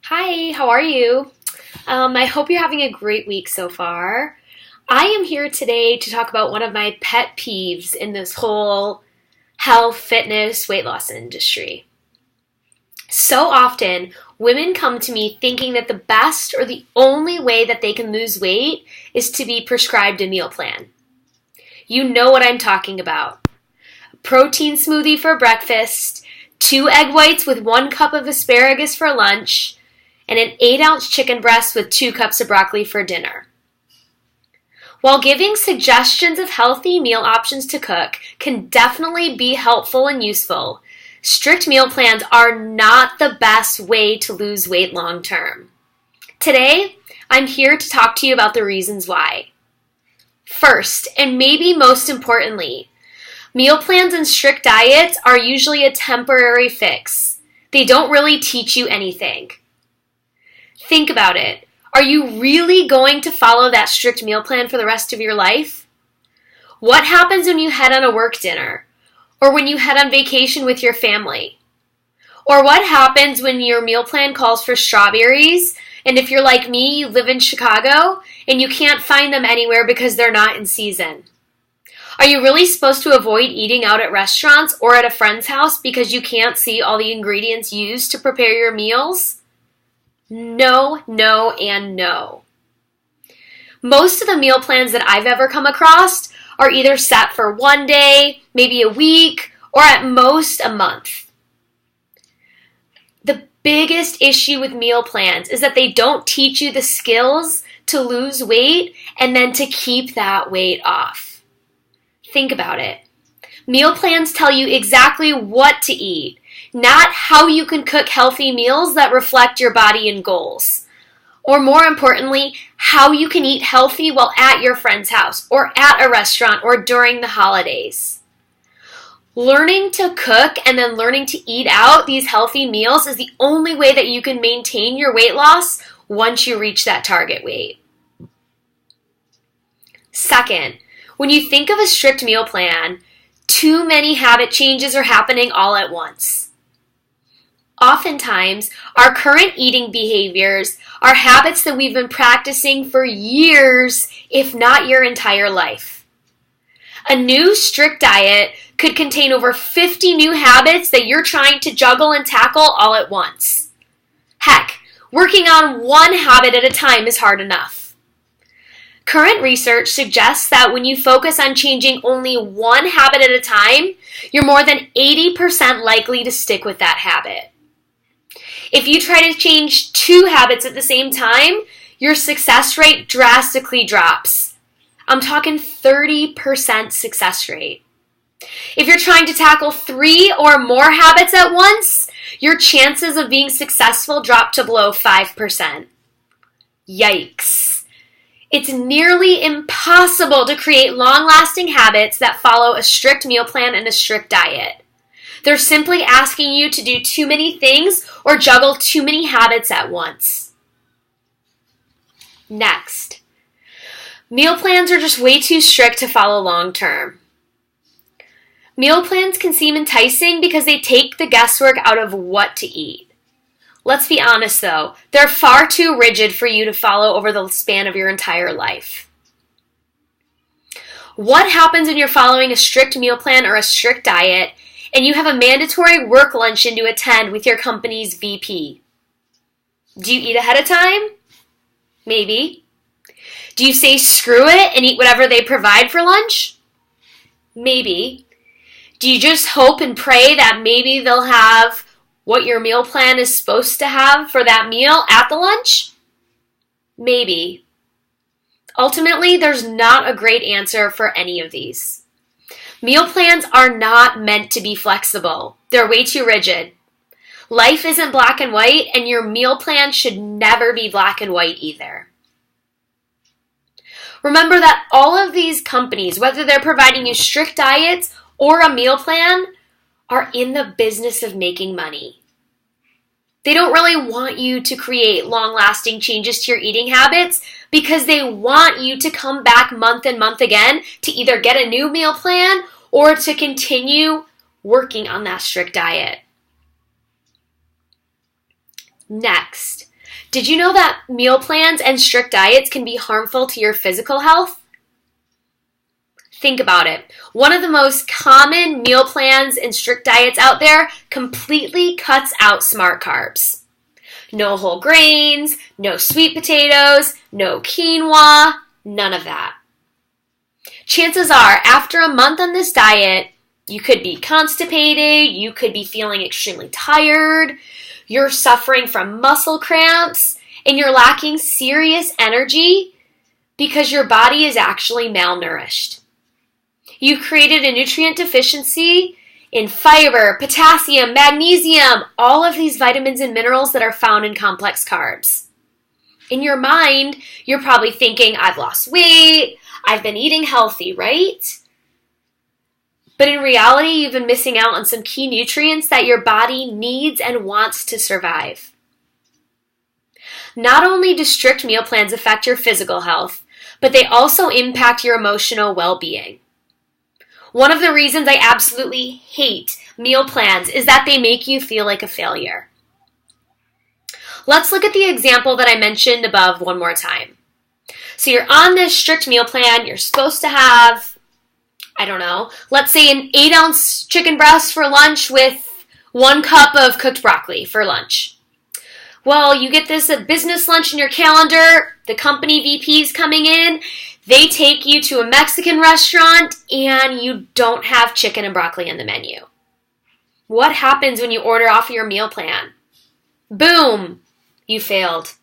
Hi, how are you? I hope you're having a great week so far. I am here today to talk about one of my pet peeves in this whole health, fitness, weight loss industry. So often, women come to me thinking that the best or the only way that they can lose weight is to be prescribed a meal plan. You know what I'm talking about. A protein smoothie for breakfast, 2 egg whites with 1 cup of asparagus for lunch, and an 8-ounce chicken breast with 2 cups of broccoli for dinner. While giving suggestions of healthy meal options to cook can definitely be helpful and useful, strict meal plans are not the best way to lose weight long term. Today, I'm here to talk to you about the reasons why. First, and maybe most importantly, meal plans and strict diets are usually a temporary fix. They don't really teach you anything. Think about it. Are you really going to follow that strict meal plan for the rest of your life? What happens when you head on a work dinner? Or when you head on vacation with your family? Or what happens when your meal plan calls for strawberries, and if you're like me, you live in Chicago, and you can't find them anywhere because they're not in season? Are you really supposed to avoid eating out at restaurants or at a friend's house because you can't see all the ingredients used to prepare your meals? No, no, and no. Most of the meal plans that I've ever come across are either set for one day, maybe a week, or at most a month. The biggest issue with meal plans is that they don't teach you the skills to lose weight and then to keep that weight off. Think about it. Meal plans tell you exactly what to eat, not how you can cook healthy meals that reflect your body and goals. Or more importantly, how you can eat healthy while at your friend's house, or at a restaurant, or during the holidays. Learning to cook and then learning to eat out these healthy meals is the only way that you can maintain your weight loss once you reach that target weight. Second, when you think of a strict meal plan, too many habit changes are happening all at once. Oftentimes, our current eating behaviors are habits that we've been practicing for years, if not your entire life. A new strict diet could contain over 50 new habits that you're trying to juggle and tackle all at once. Heck, working on one habit at a time is hard enough. Current research suggests that when you focus on changing only one habit at a time, you're more than 80% likely to stick with that habit. If you try to change 2 habits at the same time, your success rate drastically drops. I'm talking 30% success rate. If you're trying to tackle 3 or more habits at once, your chances of being successful drop to below 5%. Yikes. It's nearly impossible to create long-lasting habits that follow a strict meal plan and a strict diet. They're simply asking you to do too many things or juggle too many habits at once. Next, meal plans are just way too strict to follow long-term. Meal plans can seem enticing because they take the guesswork out of what to eat. Let's be honest though, they're far too rigid for you to follow over the span of your entire life. What happens when you're following a strict meal plan or a strict diet and you have a mandatory work luncheon to attend with your company's VP? Do you eat ahead of time? Maybe. Do you say screw it and eat whatever they provide for lunch? Maybe. Do you just hope and pray that maybe they'll have what your meal plan is supposed to have for that meal at the lunch? Maybe. Ultimately, there's not a great answer for any of these. Meal plans are not meant to be flexible. They're way too rigid. Life isn't black and white, and your meal plan should never be black and white either. Remember that all of these companies, whether they're providing you strict diets or a meal plan, are in the business of making money. They don't really want you to create long-lasting changes to your eating habits because they want you to come back month and month again to either get a new meal plan or to continue working on that strict diet. Next, Did you know that meal plans and strict diets can be harmful to your physical health? Think about it. One of the most common meal plans and strict diets out there completely cuts out smart carbs. No whole grains, no sweet potatoes, no quinoa, none of that. Chances are, after a month on this diet, you could be constipated, you could be feeling extremely tired, you're suffering from muscle cramps, and you're lacking serious energy because your body is actually malnourished. You've created a nutrient deficiency in fiber, potassium, magnesium, all of these vitamins and minerals that are found in complex carbs. In your mind, you're probably thinking, I've lost weight, I've been eating healthy, right? But in reality, you've been missing out on some key nutrients that your body needs and wants to survive. Not only do strict meal plans affect your physical health, but they also impact your emotional well-being. One of the reasons I absolutely hate meal plans is that they make you feel like a failure. Let's look at the example that I mentioned above one more time. So you're on this strict meal plan, you're supposed to have, let's say an 8-ounce chicken breast for lunch with 1 cup of cooked broccoli for lunch. Well, you get this business lunch in your calendar, the company VP's coming in, they take you to a Mexican restaurant and you don't have chicken and broccoli in the menu. What happens when you order off your meal plan? Boom! You failed.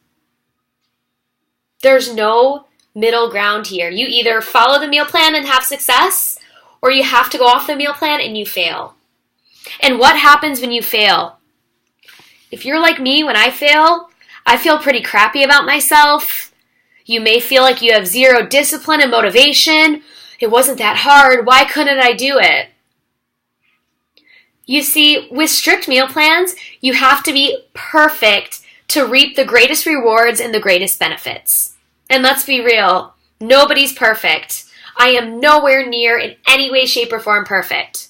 There's no middle ground here. You either follow the meal plan and have success, or you have to go off the meal plan and you fail. And what happens when you fail? If you're like me, when I feel pretty crappy about myself. You may feel like you have zero discipline and motivation. It wasn't that hard. Why couldn't I do it? You see, with strict meal plans, you have to be perfect to reap the greatest rewards and the greatest benefits. And let's be real, nobody's perfect. I am nowhere near in any way, shape, or form perfect.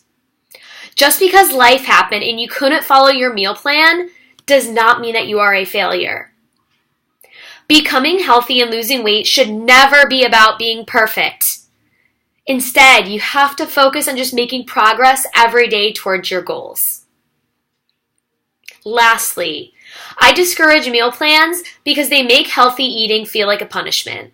Just because life happened and you couldn't follow your meal plan does not mean that you are a failure. Becoming healthy and losing weight should never be about being perfect. Instead, you have to focus on just making progress every day towards your goals. Lastly, I discourage meal plans because they make healthy eating feel like a punishment.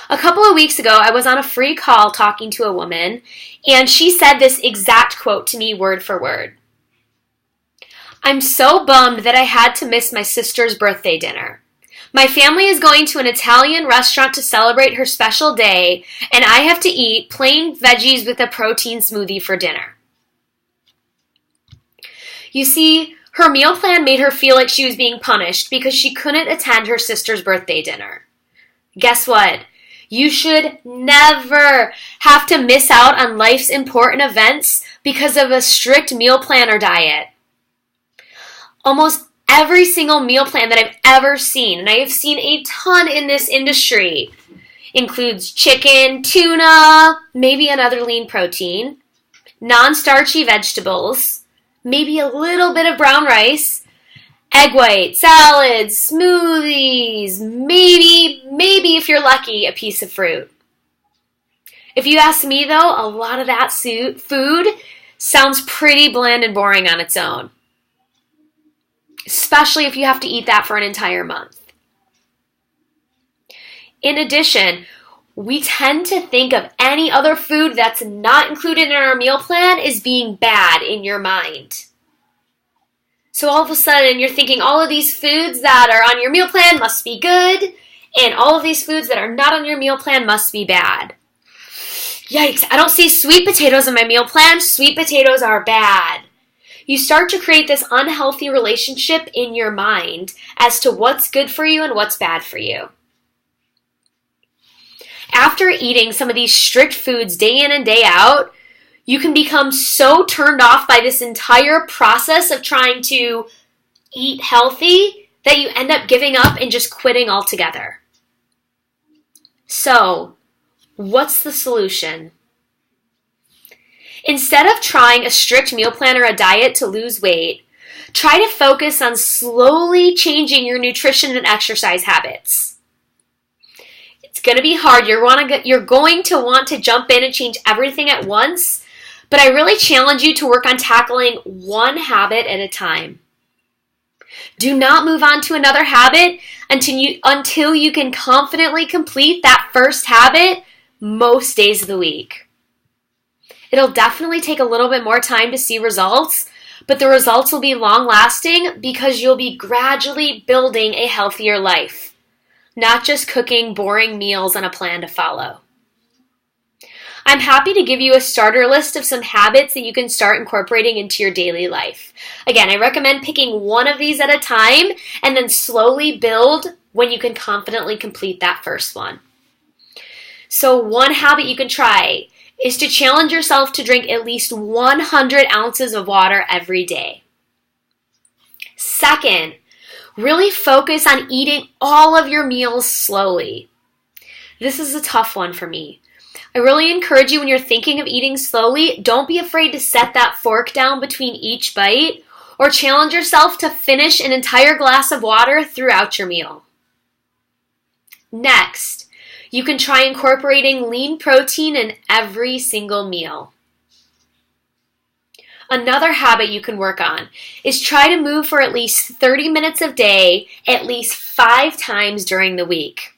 A couple of weeks ago, I was on a free call talking to a woman, and she said this exact quote to me word for word. I'm so bummed that I had to miss my sister's birthday dinner. My family is going to an Italian restaurant to celebrate her special day, and I have to eat plain veggies with a protein smoothie for dinner. You see, her meal plan made her feel like she was being punished because she couldn't attend her sister's birthday dinner. Guess what? You should never have to miss out on life's important events because of a strict meal plan or diet. Almost every single meal plan that I've ever seen, and I have seen a ton in this industry, includes chicken, tuna, maybe another lean protein, non-starchy vegetables, maybe a little bit of brown rice, egg white, salads, smoothies, maybe if you're lucky, a piece of fruit. If you ask me though, a lot of that food sounds pretty bland and boring on its own. Especially if you have to eat that for an entire month. In addition, we tend to think of any other food that's not included in our meal plan as being bad in your mind. So all of a sudden, you're thinking all of these foods that are on your meal plan must be good, and all of these foods that are not on your meal plan must be bad. Yikes, I don't see sweet potatoes in my meal plan. Sweet potatoes are bad. You start to create this unhealthy relationship in your mind as to what's good for you and what's bad for you. After eating some of these strict foods day in and day out, you can become so turned off by this entire process of trying to eat healthy that you end up giving up and just quitting altogether. So, what's the solution? Instead of trying a strict meal plan or a diet to lose weight, Try to focus on slowly changing your nutrition and exercise habits. It's going to be hard. You're going to want to jump in and change everything at once, but I really challenge you to work on tackling one habit at a time. Do not move on to another habit until you can confidently complete that first habit most days of the week. It'll definitely take a little bit more time to see results, but the results will be long-lasting because you'll be gradually building a healthier life, not just cooking boring meals on a plan to follow. I'm happy to give you a starter list of some habits that you can start incorporating into your daily life. Again, I recommend picking one of these at a time and then slowly build when you can confidently complete that first one. So one habit you can try is to challenge yourself to drink at least 100 ounces of water every day. Second, really focus on eating all of your meals slowly. This is a tough one for me. I really encourage you when you're thinking of eating slowly, don't be afraid to set that fork down between each bite or challenge yourself to finish an entire glass of water throughout your meal. Next, you can try incorporating lean protein in every single meal. Another habit you can work on is try to move for at least 30 minutes a day, at least 5 times during the week.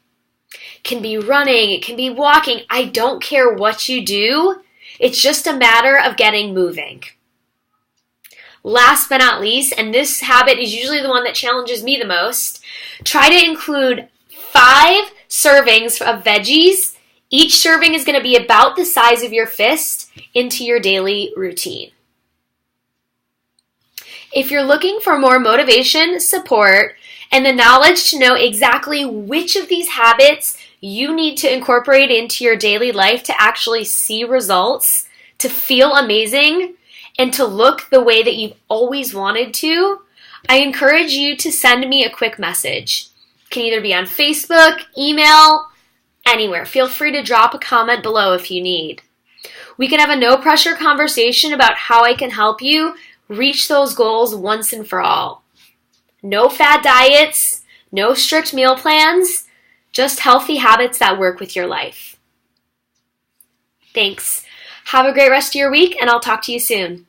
It can be running, it can be walking, I don't care what you do, it's just a matter of getting moving. Last but not least, and this habit is usually the one that challenges me the most, try to include 5 servings of veggies. Each serving is going to be about the size of your fist into your daily routine. If you're looking for more motivation, support, and the knowledge to know exactly which of these habits you need to incorporate into your daily life to actually see results, to feel amazing, and to look the way that you've always wanted to, I encourage you to send me a quick message. It can either be on Facebook, email, anywhere. Feel free to drop a comment below if you need. We can have a no-pressure conversation about how I can help you reach those goals once and for all. No fad diets, no strict meal plans, just healthy habits that work with your life. Thanks. Have a great rest of your week, and I'll talk to you soon.